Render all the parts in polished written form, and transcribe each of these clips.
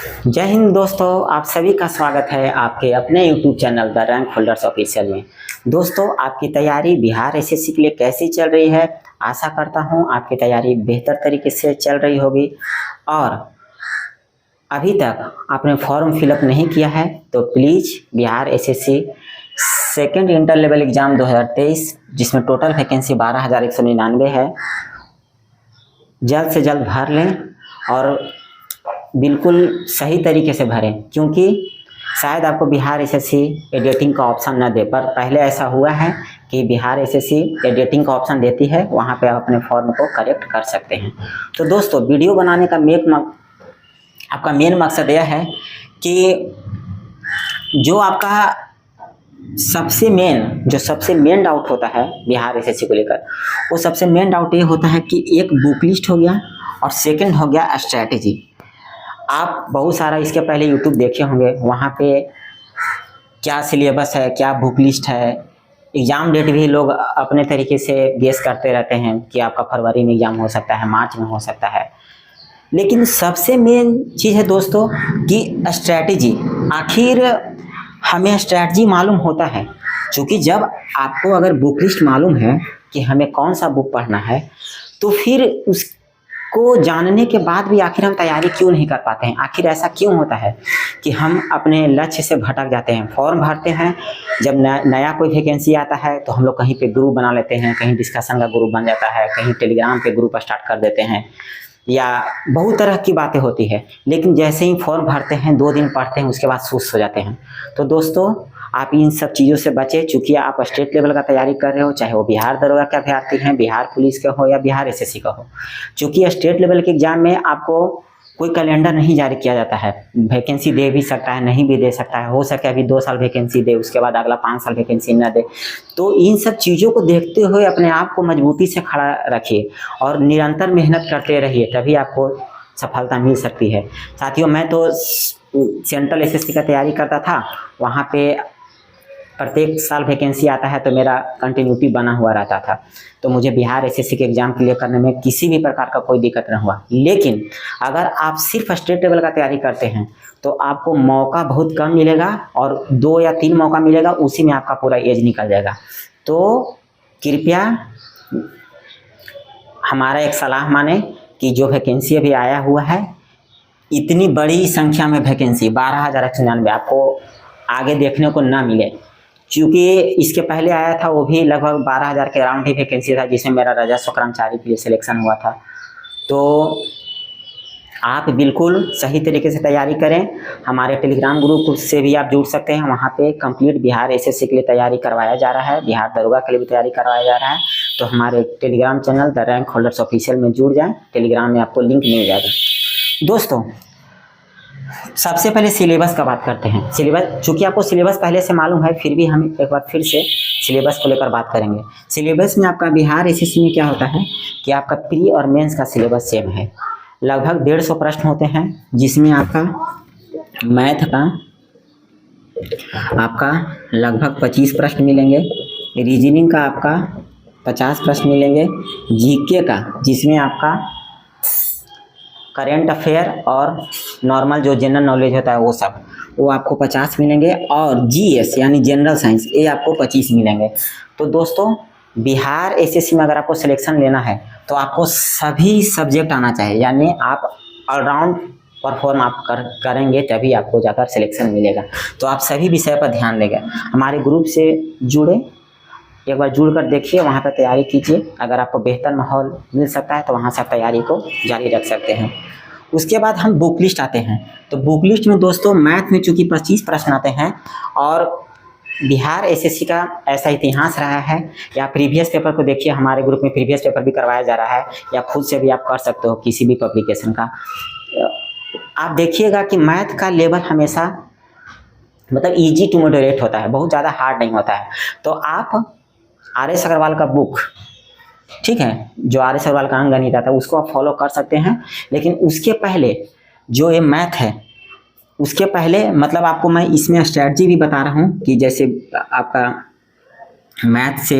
जय हिंद दोस्तों, आप सभी का स्वागत है आपके अपने YouTube channel the rank holders official में। दोस्तों, आपकी तैयारी बिहार एसएससी के लिए कैसी चल रही है? आशा करता हूं आपकी तैयारी बेहतर तरीके से चल रही होगी। और अभी तक आपने फॉर्म फिलअप नहीं किया है तो please Bihar SSC second inter level exam 2023 जिसमें टोटल वैकेंसी 12,199 है, जल्द से जल्द भर लें और बिल्कुल सही तरीके से भरें, क्योंकि शायद आपको बिहार एसएससी एडिटिंग का ऑप्शन न दे। पर पहले ऐसा हुआ है कि बिहार एसएससी एडिटिंग का ऑप्शन देती है, वहाँ पे आप अपने फॉर्म को करेक्ट कर सकते हैं। तो दोस्तों, वीडियो बनाने का आपका मेन मकसद यह है कि जो आपका सबसे मेन डाउट होता है बिहार एसएससी को लेकर, वो सबसे मेन डाउट ये होता है कि एक बुक लिस्ट हो गया और सेकंड हो गया स्ट्रैटेजी। आप बहुत सारा इसके पहले यूट्यूब देखे होंगे, वहाँ पे क्या सिलेबस है, क्या बुक लिस्ट है, एग्ज़ाम डेट भी लोग अपने तरीके से गेस करते रहते हैं कि आपका फरवरी में एग्ज़ाम हो सकता है, मार्च में हो सकता है। लेकिन सबसे मेन चीज़ है दोस्तों कि स्ट्रैटेजी। आखिर हमें स्ट्रैटेजी मालूम होता है, क्योंकि जब आपको अगर बुक लिस्ट मालूम है कि हमें कौन सा बुक पढ़ना है, तो फिर उसको जानने के बाद भी आखिर हम तैयारी क्यों नहीं कर पाते हैं? आखिर ऐसा क्यों होता है कि हम अपने लक्ष्य से भटक जाते हैं? फॉर्म भरते हैं, जब नया कोई वैकेंसी आता है तो हम लोग कहीं पे ग्रुप बना लेते हैं, कहीं डिस्कशन का ग्रुप बन जाता है, कहीं टेलीग्राम पे ग्रुप स्टार्ट कर देते हैं, या बहुत तरह की बातें होती है। लेकिन जैसे ही फॉर्म भरते हैं, 2 दिन पढ़ते हैं, उसके बाद सुस्त हो जाते हैं। तो दोस्तों, आप इन सब चीज़ों से बचें। चूँकि आप स्टेट लेवल का तैयारी कर रहे हो, चाहे वो बिहार दरोगा के अभ्यर्थी हैं, बिहार पुलिस का हो या बिहार एसएससी का हो, चूँकि स्टेट लेवल के एग्जाम में आपको कोई कैलेंडर नहीं जारी किया जाता है। वैकेंसी दे भी सकता है, नहीं भी दे सकता है, हो सके अभी 2 साल वैकेंसी दे, उसके बाद अगला 5 साल वैकेंसी न दे। तो इन सब चीज़ों को देखते हुए अपने आप को मजबूती से खड़ा रखिए और निरंतर मेहनत करते रहिए, तभी आपको सफलता मिल सकती है। साथियों, मैं तो सेंट्रल एसएससी का तैयारी करता था, वहाँ पे प्रत्येक साल वैकेंसी आता है तो मेरा कंटिन्यूटी बना हुआ रहता था, तो मुझे बिहार एसएससी के एग्ज़ाम क्लियर करने में किसी भी प्रकार का कोई दिक्कत न हुआ। लेकिन अगर आप सिर्फ स्टेट लेवल का तैयारी करते हैं तो आपको मौका बहुत कम मिलेगा, और 2 या 3 मौका मिलेगा, उसी में आपका पूरा एज निकल जाएगा। तो कृपया हमारा एक सलाह माने कि जो वैकेंसी अभी आया हुआ है, इतनी बड़ी संख्या में वैकेंसी 12,199 आपको आगे देखने को ना मिले। क्योंकि इसके पहले आया था, वो भी लगभग 12,000 के अराउंड ही वैकेंसी था, जिसमें मेरा राजस्व कर्मचारी के लिए सिलेक्शन हुआ था। तो आप बिल्कुल सही तरीके से तैयारी करें। हमारे टेलीग्राम ग्रुप से भी आप जुड़ सकते हैं, वहाँ पे कंप्लीट बिहार एसएससी के लिए तैयारी करवाया जा रहा है, बिहार दरोगा के लिए भी तैयारी करवाया जा रहा है। तो हमारे Telegram channel the rank holders official में जुड़ जाएँ, टेलीग्राम में आपको लिंक मिल जाएगा। दोस्तों, सबसे पहले सिलेबस का बात करते हैं। सिलेबस, चूँकि आपको सिलेबस पहले से मालूम है, फिर भी हम एक बार फिर से सिलेबस को लेकर बात करेंगे। सिलेबस में आपका बिहार एसएससी में क्या होता है कि आपका प्री और मेंस का सिलेबस सेम है। लगभग 150 प्रश्न होते हैं, जिसमें आपका मैथ का आपका लगभग 25 प्रश्न मिलेंगे, रीजनिंग का आपका 50 प्रश्न मिलेंगे, जीके का जिसमें आपका करेंट अफेयर और नॉर्मल जो जनरल नॉलेज होता है वो आपको 50 मिलेंगे, और जीएस यानी जनरल साइंस ये आपको 25 मिलेंगे। तो दोस्तों, बिहार एसएससी में अगर आपको सिलेक्शन लेना है तो आपको सभी सब्जेक्ट आना चाहिए, यानी आप ऑलराउंड परफॉर्म आप करेंगे, तभी आपको जाकर सिलेक्शन मिलेगा। तो आप सभी विषय पर ध्यान देंगे। हमारे ग्रुप से जुड़े, एक बार जुड़कर देखिए, वहाँ पर तैयारी कीजिए। अगर आपको बेहतर माहौल मिल सकता है तो वहाँ से आप तैयारी को जारी रख सकते हैं। उसके बाद हम बुक लिस्ट आते हैं। तो बुक लिस्ट में दोस्तों, मैथ में चूँकि 25 प्रश्न आते हैं, और बिहार एसएससी का ऐसा इतिहास रहा है, या प्रीवियस पेपर को देखिए, हमारे ग्रुप में प्रीवियस पेपर भी करवाया जा रहा है, या खुद से भी आप कर सकते हो किसी भी पब्लिकेशन का। आप देखिएगा कि मैथ का लेवल हमेशा मतलब ईजी टू मॉडरेट होता है, बहुत ज़्यादा हार्ड नहीं होता है। तो आप आर.एस. अग्रवाल का बुक, ठीक है, जो आर.एस. अग्रवाल का अंकगणित आता है, उसको आप फॉलो कर सकते हैं। लेकिन उसके पहले जो ये मैथ है, उसके पहले मतलब आपको मैं इसमें स्ट्रैटेजी भी बता रहा हूँ कि जैसे आपका मैथ से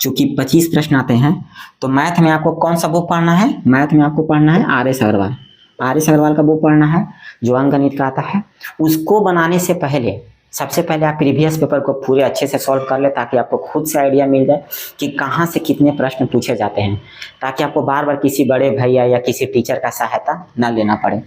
चूँकि 25 प्रश्न आते हैं, तो मैथ में आपको कौन सा बुक पढ़ना है? मैथ में आपको पढ़ना है आर.एस. अग्रवाल। आर.एस. अग्रवाल का बुक पढ़ना है जो अंकगणित का आता है। उसको बनाने से पहले सबसे पहले आप प्रीवियस पेपर को पूरे अच्छे से सॉल्व कर ले, ताकि आपको खुद से आइडिया मिल जाए कि कहाँ से कितने प्रश्न पूछे जाते हैं, ताकि आपको बार बार किसी बड़े भैया या किसी टीचर का सहायता न लेना पड़े।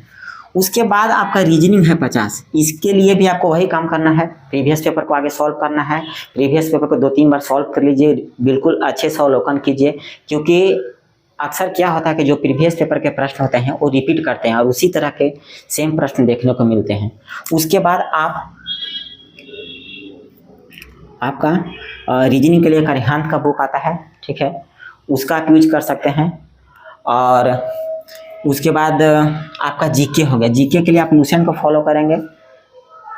उसके बाद आपका रीजनिंग है 50, इसके लिए भी आपको वही काम करना है, प्रीवियस पेपर को आगे सॉल्व करना है। प्रीवियस पेपर को 2-3 बार सॉल्व कर लीजिए, बिल्कुल अच्छे से अवलोकन कीजिए, क्योंकि अक्सर क्या होता है कि जो प्रीवियस पेपर के प्रश्न होते हैं वो रिपीट करते हैं और उसी तरह के सेम प्रश्न देखने को मिलते हैं। उसके बाद आपका रीजनिंग के लिए एक अरिहंत का बुक आता है, ठीक है, उसका आप यूज कर सकते हैं। और उसके बाद आपका जीके हो गया। जीके के लिए आप लूसेंट को फॉलो करेंगे,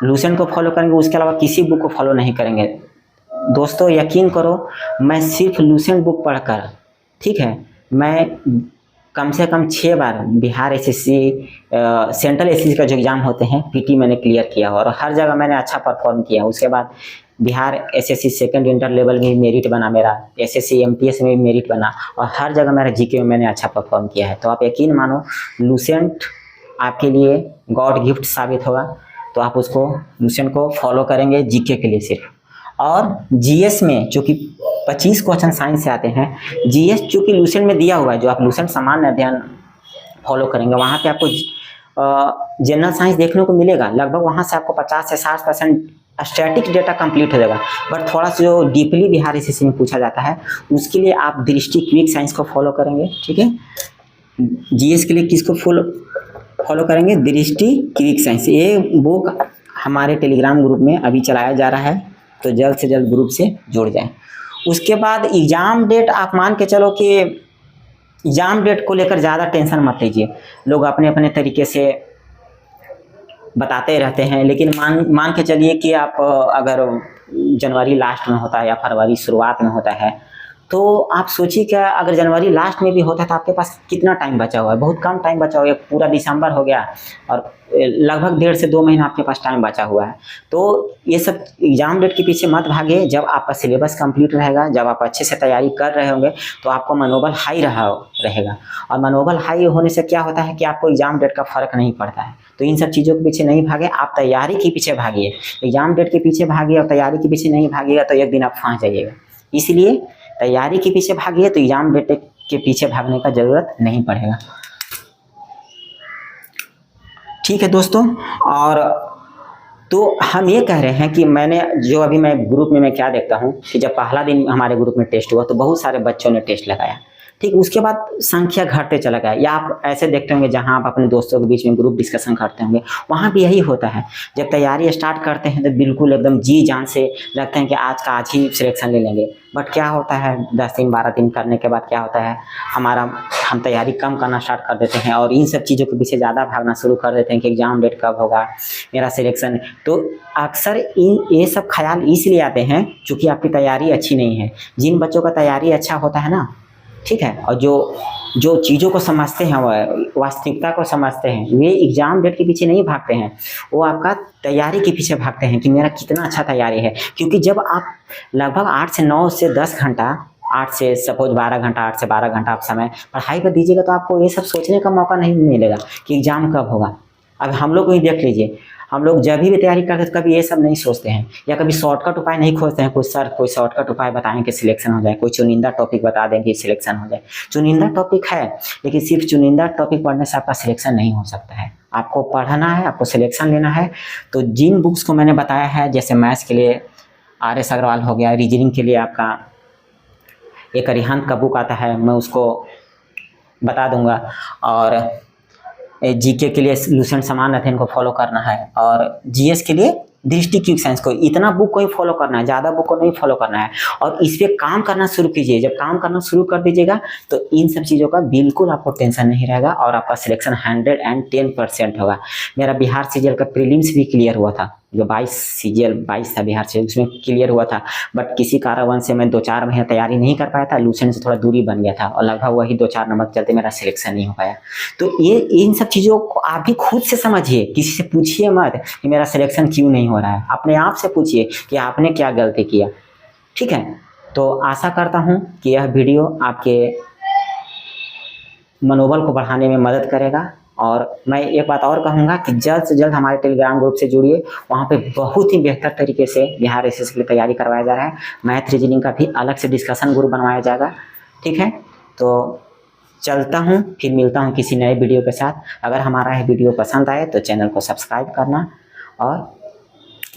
उसके अलावा किसी बुक को फॉलो नहीं करेंगे। दोस्तों यकीन करो, मैं सिर्फ लूसेंट बुक पढ़कर, ठीक है, मैं कम से कम 6 बार बिहार एसएससी सेंट्रल एसएससी का जो एग्ज़ाम होते हैं पीटी मैंने क्लियर किया और हर जगह मैंने अच्छा परफॉर्म किया। उसके बाद Bihar SSC second inter level में मेरिट बना, मेरा एसएससी एमटीएस में भी मेरिट बना और हर जगह मेरा जीके में मैंने अच्छा परफॉर्म किया है। तो आप यकीन मानो, लूसेंट आपके लिए गॉड गिफ्ट साबित होगा। तो आप उसको लूसेंट को फॉलो करेंगे जीके के लिए सिर्फ। और जीएस में चूँकि 25 क्वेश्चन साइंस से आते हैं, जीएस चूँकि लूसेंट में दिया हुआ है, जो आप लूसेंट सामान्य अध्ययन फॉलो करेंगे वहाँ पे आपको जनरल साइंस देखने को मिलेगा। लगभग वहाँ से आपको 50 से 60% स्टैटिक डेटा कंप्लीट हो जाएगा। बट थोड़ा सा जो डीपली बिहार एसएससी में पूछा जाता है उसके लिए आप दृष्टि क्विक साइंस को फॉलो करेंगे, ठीक है। जीएस के लिए किसको फॉलो करेंगे? दृष्टि क्विक साइंस। ये बुक हमारे टेलीग्राम ग्रुप में अभी चलाया जा रहा है, तो जल्द से जल्द ग्रुप से जुड़ जाएं। उसके बाद एग्ज़ाम डेट, आप मान के चलो कि एग्ज़ाम डेट को लेकर ज़्यादा टेंशन मत लीजिए। लोग अपने अपने तरीके से बताते रहते हैं, लेकिन मान के चलिए कि आप अगर जनवरी लास्ट में होता है या फरवरी शुरुआत में होता है, तो आप सोचिए क्या अगर जनवरी लास्ट में भी होता है तो आपके पास कितना टाइम बचा हुआ है? बहुत कम टाइम बचा हुआ है। पूरा दिसंबर हो गया और लगभग 1.5 से 2 महीना आपके पास टाइम बचा हुआ है। तो ये सब एग्ज़ाम डेट के पीछे मत भागिए। जब आपका सिलेबस कंप्लीट रहेगा, जब आप अच्छे से तैयारी कर रहे होंगे, तो आपका मनोबल हाई रहेगा। और मनोबल हाई होने से क्या होता है कि आपको एग्ज़ाम डेट का फ़र्क नहीं पड़ता है। तो इन सब चीज़ों के पीछे नहीं भागे, आप तैयारी के पीछे भागिए। एग्ज़ाम डेट के पीछे भागिए और तैयारी के पीछे नहीं भागिएगा तो एक दिन आप फंस जाइएगा। इसलिए तैयारी के पीछे भागिए, तो एग्ज़ाम डेट के पीछे भागने का ज़रूरत नहीं पड़ेगा। ठीक है दोस्तों, और तो हम ये कह रहे हैं कि अभी मैं ग्रुप में मैं क्या देखता हूँ कि जब पहला दिन हमारे ग्रुप में टेस्ट हुआ तो बहुत सारे बच्चों ने टेस्ट लगाया, ठीक। उसके बाद संख्या घटते चला गया। या आप ऐसे देखते होंगे जहाँ आप अपने दोस्तों के बीच में ग्रुप डिस्कशन करते होंगे, वहाँ भी यही होता है। जब तैयारी स्टार्ट करते हैं तो बिल्कुल एकदम जी जान से लगते हैं कि आज ही सिलेक्शन ले लेंगे। बट क्या होता है 10 दिन 12 दिन करने के बाद क्या होता है, हम तैयारी कम करना स्टार्ट कर देते हैं और इन सब चीज़ों के पीछे ज़्यादा भागना शुरू कर देते हैं कि एग्ज़ाम डेट कब होगा, मेरा सिलेक्शन। तो अक्सर ये सब ख्याल इसलिए आते हैं क्योंकि आपकी तैयारी अच्छी नहीं है। जिन बच्चों का तैयारी अच्छा होता है ना, ठीक है, और जो चीज़ों को समझते हैं, वास्तविकता को समझते हैं, वे एग्ज़ाम डेट के पीछे नहीं भागते हैं, वो आपका तैयारी के पीछे भागते हैं कि मेरा कितना अच्छा तैयारी है। क्योंकि जब आप लगभग 8 से 9 से 10 घंटा, 8 से सपोज 12 घंटा, 8 से 12 घंटा आप समय पढ़ाई पर दीजिएगा तो आपको ये सब सोचने का मौका नहीं मिलेगा कि एग्ज़ाम कब होगा। अब हम लोग को ही देख लीजिए, हम लोग जब भी तैयारी करते हैं कभी ये सब नहीं सोचते हैं या कभी शॉर्टकट उपाय नहीं खोजते हैं। कोई शॉर्टकट उपाय बताएं कि सिलेक्शन हो जाए, कोई चुनिंदा टॉपिक बता दें कि सिलेक्शन हो जाए। चुनिंदा टॉपिक है, लेकिन सिर्फ चुनिंदा टॉपिक पढ़ने से आपका सिलेक्शन नहीं हो सकता है। आपको पढ़ना है, आपको सिलेक्शन लेना है। तो जिन बुक्स को मैंने बताया है, जैसे मैथ्स के लिए आर.एस. अग्रवाल हो गया, रीजनिंग के लिए आपका एक अरिहंत का बुक आता है, मैं उसको बता दूंगा, और जीके के लिए लूसेंट सामान्य अध्ययन को फॉलो करना है, और जीएस के लिए दृष्टि क्विक साइंस को, इतना बुक को ही फॉलो करना है, ज़्यादा बुक को नहीं फॉलो करना है। और इस पर काम करना शुरू कीजिए। जब काम करना शुरू कर दीजिएगा तो इन सब चीज़ों का बिल्कुल आपको टेंशन नहीं रहेगा और आपका सिलेक्शन 110% होगा। मेरा बिहार सीजीएल का प्रीलिम्स भी क्लियर हुआ था, जो 22 था बिहार से, उसमें क्लियर हुआ था। बट किसी कारणवश से मैं 2-4 महीने तैयारी नहीं कर पाया था, लूसेंट से थोड़ा दूरी बन गया था और लगभग वही 2-4 नंबर के चलते मेरा सिलेक्शन नहीं हो पाया। तो ये इन सब चीज़ों को आप भी खुद से समझिए, किसी से पूछिए मत कि मेरा सिलेक्शन क्यों नहीं हो रहा है। अपने आप से पूछिए कि आपने क्या गलती किया, ठीक है। तो आशा करता हूँ कि यह वीडियो आपके मनोबल को बढ़ाने में मदद करेगा और मैं एक बात और कहूँगा कि जल्द से जल्द हमारे टेलीग्राम ग्रुप से जुड़िए, वहाँ पे बहुत ही बेहतर तरीके से बिहार एसएससी के लिए तैयारी करवाया जा रहा है। मैथ रीजनिंग का भी अलग से डिस्कशन ग्रुप बनवाया जाएगा, ठीक है। तो चलता हूँ, फिर मिलता हूँ किसी नए वीडियो के साथ। अगर हमारा यह वीडियो पसंद आए तो चैनल को सब्सक्राइब करना और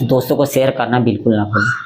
दोस्तों को शेयर करना बिल्कुल ना भूलें।